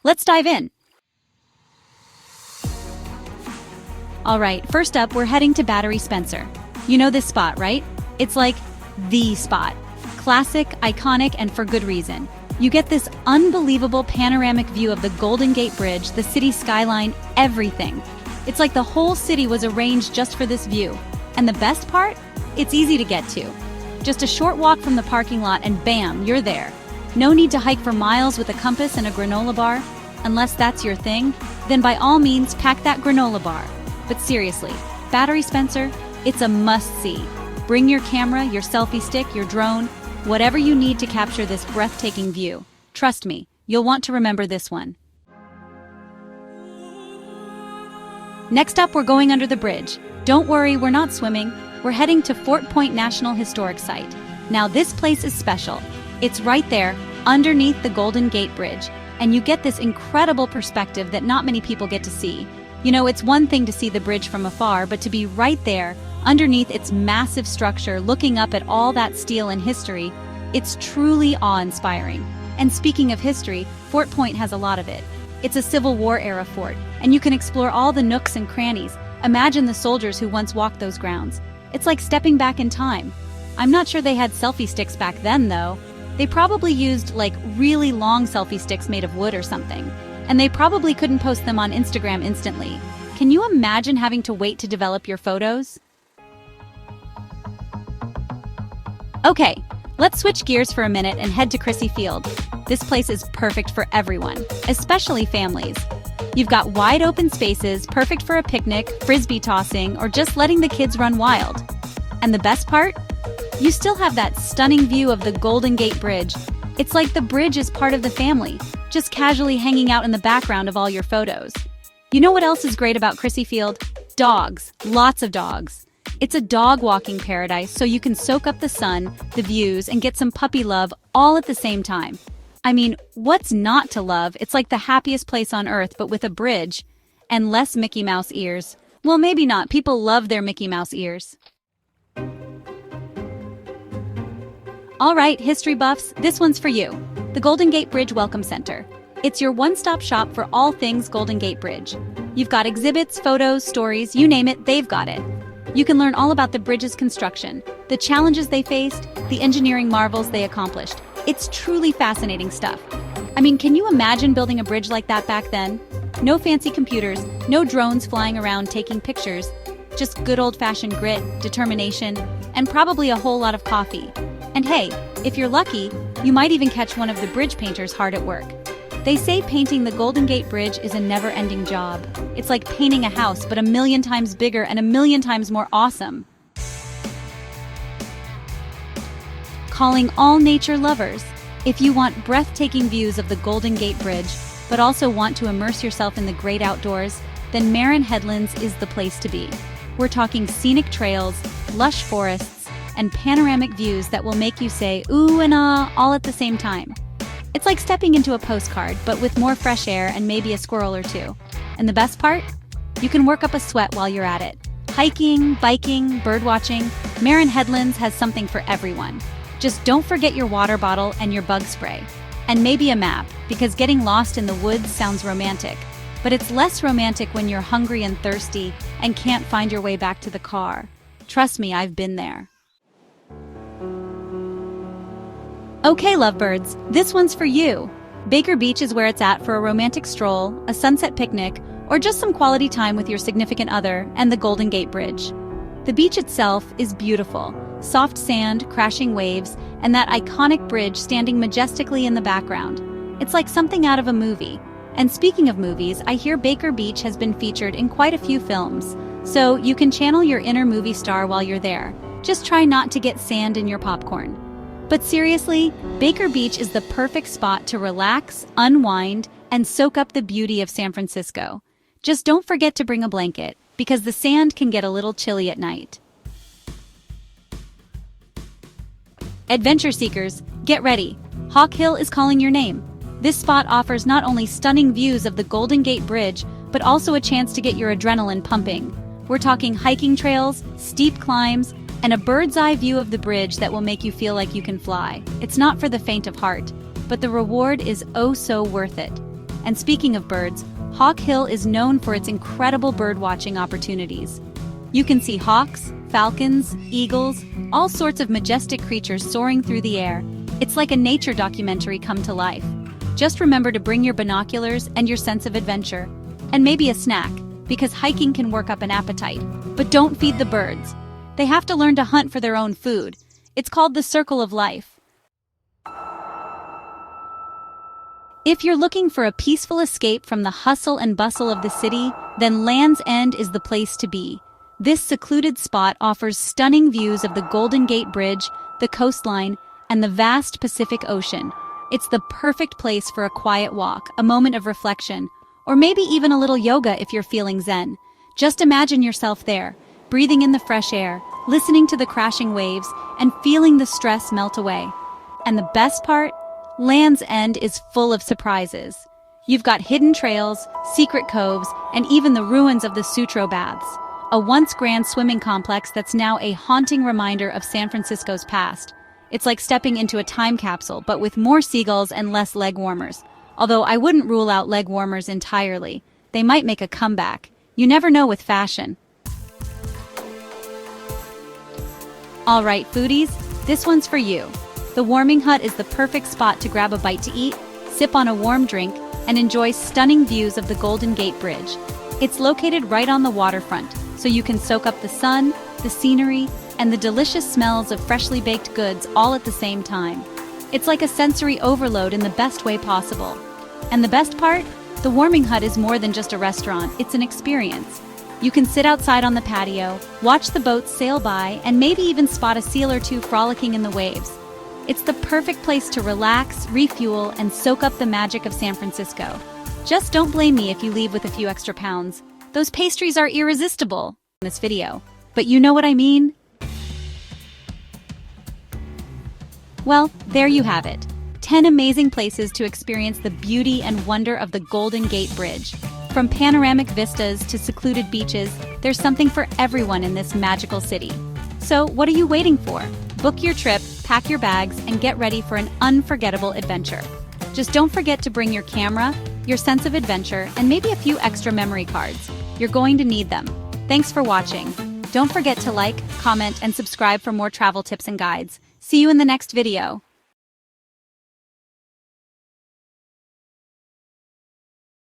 Let's dive in. All right, first up, we're heading to Battery Spencer. You know this spot, right? It's like the spot. Classic, iconic, and for good reason. You get this unbelievable panoramic view of the Golden Gate Bridge, the city skyline, everything. It's like the whole city was arranged just for this view. And the best part? It's easy to get to. Just a short walk from the parking lot and bam, you're there. No need to hike for miles with a compass and a granola bar. Unless that's your thing, then by all means pack that granola bar. But seriously, Battery Spencer, it's a must-see. Bring your camera, your selfie stick, your drone, whatever you need to capture this breathtaking view. Trust me, you'll want to remember this one. Next up, we're going under the bridge. Don't worry, we're not swimming. We're heading to Fort Point National Historic Site. Now this place is special. It's right there, underneath the Golden Gate Bridge, and you get this incredible perspective that not many people get to see. You know, it's one thing to see the bridge from afar, but to be right there, underneath its massive structure, looking up at all that steel and history, it's truly awe-inspiring. And speaking of history, Fort Point has a lot of it. It's a Civil War-era fort, and you can explore all the nooks and crannies. Imagine the soldiers who once walked those grounds. It's like stepping back in time. I'm not sure they had selfie sticks back then, though. They probably used, like, really long selfie sticks made of wood or something. And they probably couldn't post them on Instagram instantly. Can you imagine having to wait to develop your photos? Okay, let's switch gears for a minute and head to Crissy Field. This place is perfect for everyone, especially families. You've got wide open spaces, perfect for a picnic, frisbee tossing, or just letting the kids run wild. And the best part? You still have that stunning view of the Golden Gate Bridge. It's like the bridge is part of the family, just casually hanging out in the background of all your photos. You know what else is great about Crissy Field? Dogs. Lots of dogs. It's a dog walking paradise, so you can soak up the sun, the views, and get some puppy love all at the same time. I mean, what's not to love? It's like the happiest place on earth, but with a bridge and less Mickey Mouse ears. Well, maybe not. People love their Mickey Mouse ears. All right, history buffs, this one's for you. The Golden Gate Bridge Welcome Center. It's your one-stop shop for all things Golden Gate Bridge. You've got exhibits, photos, stories, you name it, they've got it. You can learn all about the bridge's construction, the challenges they faced, the engineering marvels they accomplished. It's truly fascinating stuff. I mean, can you imagine building a bridge like that back then? No fancy computers, no drones flying around taking pictures, just good old-fashioned grit, determination, and probably a whole lot of coffee. And hey, if you're lucky, you might even catch one of the bridge painters hard at work. They say painting the Golden Gate Bridge is a never-ending job. It's like painting a house, but 1,000,000 times bigger and 1,000,000 times more awesome. Calling all nature lovers. If you want breathtaking views of the Golden Gate Bridge, but also want to immerse yourself in the great outdoors, then Marin Headlands is the place to be. We're talking scenic trails, lush forests, and panoramic views that will make you say ooh and ah all at the same time. It's like stepping into a postcard, but with more fresh air and maybe a squirrel or two. And the best part? You can work up a sweat while you're at it. Hiking, biking, birdwatching, Marin Headlands has something for everyone. Just don't forget your water bottle and your bug spray. And maybe a map, because getting lost in the woods sounds romantic. But it's less romantic when you're hungry and thirsty and can't find your way back to the car. Trust me, I've been there. Okay, lovebirds, this one's for you. Baker Beach is where it's at for a romantic stroll, a sunset picnic, or just some quality time with your significant other and the Golden Gate Bridge. The beach itself is beautiful. Soft sand, crashing waves, and that iconic bridge standing majestically in the background. It's like something out of a movie. And speaking of movies, I hear Baker Beach has been featured in quite a few films. So you can channel your inner movie star while you're there. Just try not to get sand in your popcorn. But seriously, Baker Beach is the perfect spot to relax, unwind, and soak up the beauty of San Francisco. Just don't forget to bring a blanket, because the sand can get a little chilly at night. Adventure seekers, get ready. Hawk Hill is calling your name. This spot offers not only stunning views of the Golden Gate Bridge, but also a chance to get your adrenaline pumping. We're talking hiking trails, steep climbs, and a bird's-eye view of the bridge that will make you feel like you can fly. It's not for the faint of heart, but the reward is oh so worth it. And speaking of birds, Hawk Hill is known for its incredible bird-watching opportunities. You can see hawks, falcons, eagles, all sorts of majestic creatures soaring through the air. It's like a nature documentary come to life. Just remember to bring your binoculars and your sense of adventure. And maybe a snack, because hiking can work up an appetite. But don't feed the birds. They have to learn to hunt for their own food. It's called the circle of life. If you're looking for a peaceful escape from the hustle and bustle of the city, then Land's End is the place to be. This secluded spot offers stunning views of the Golden Gate Bridge, the coastline, and the vast Pacific Ocean. It's the perfect place for a quiet walk, a moment of reflection, or maybe even a little yoga if you're feeling zen. Just imagine yourself there, breathing in the fresh air, listening to the crashing waves, and feeling the stress melt away. And the best part? Land's End is full of surprises. You've got hidden trails, secret coves, and even the ruins of the Sutro Baths, a once grand swimming complex that's now a haunting reminder of San Francisco's past. It's like stepping into a time capsule, but with more seagulls and less leg warmers. Although I wouldn't rule out leg warmers entirely. They might make a comeback. You never know with fashion. All right, foodies, this one's for you. The Warming Hut is the perfect spot to grab a bite to eat, sip on a warm drink, and enjoy stunning views of the Golden Gate Bridge. It's located right on the waterfront, so you can soak up the sun, the scenery, and the delicious smells of freshly baked goods all at the same time. It's like a sensory overload in the best way possible. And the best part? The Warming Hut is more than just a restaurant, it's an experience. You can sit outside on the patio, watch the boats sail by, and maybe even spot a seal or two frolicking in the waves. It's the perfect place to relax, refuel, and soak up the magic of San Francisco. Just don't blame me if you leave with a few extra pounds. Those pastries are irresistible in this video. But you know what I mean? Well, there you have it. 10 amazing places to experience the beauty and wonder of the Golden Gate Bridge. From panoramic vistas to secluded beaches, there's something for everyone in this magical city. So, what are you waiting for? Book your trip, pack your bags, and get ready for an unforgettable adventure. Just don't forget to bring your camera, your sense of adventure, and maybe a few extra memory cards. You're going to need them. Thanks for watching. Don't forget to like, comment, and subscribe for more travel tips and guides. See you in the next video.